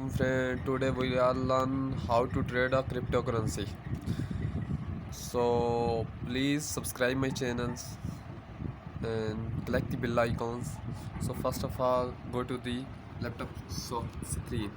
Assalamualaikum friend. Today we are learn how to trade a cryptocurrency. So please subscribe my channels and click the bell icons. So first of all, go to the laptop screen.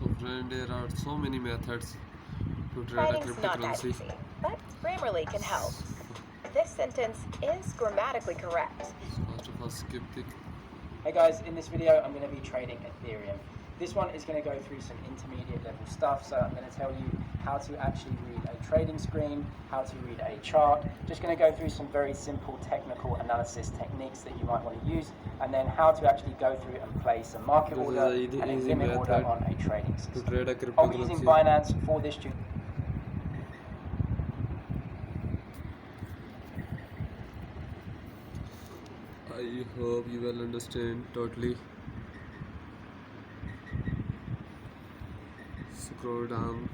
So friend, there are so many methods to trade a Writing's not that cryptocurrency. easy, but Grammarly can help. This sentence is grammatically correct. So first of all, skip the. Hey guys, in this video I'm going to be trading Ethereum. This one is going to go through some intermediate level stuff, so I'm going to tell you how to actually read a trading screen, how to read a chart, just going to go through some very simple technical analysis techniques that you might want to use, and then how to actually go through and place a market This is order a and a easy limit order method on a trading to system. trade a I'll be using cryptocurrency. Binance for this tutorial. I hope you will understand totally. Scroll down.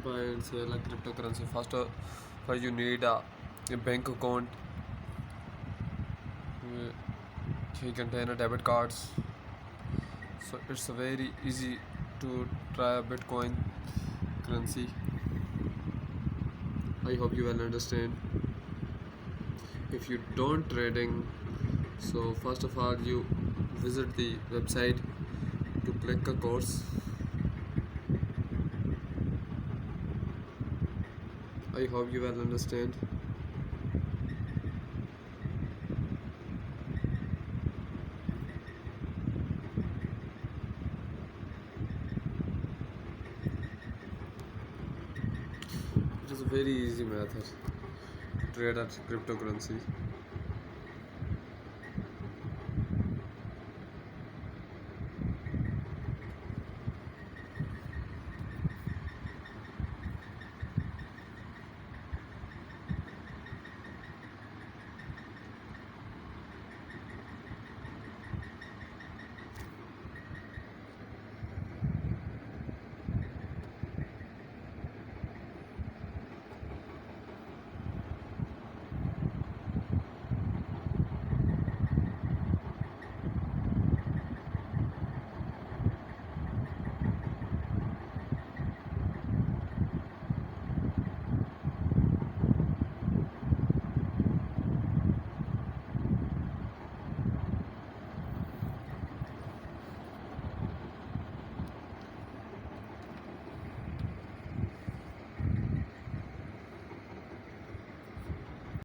Buy and sell a cryptocurrency. First you need a bank account. He contain a debit cards. So it's a very easy to try a Bitcoin currency. I hope you will understand. If you don't trading, so first of all you visit the website to click a course. I hope you will understand. It is a very easy method to trade at cryptocurrency.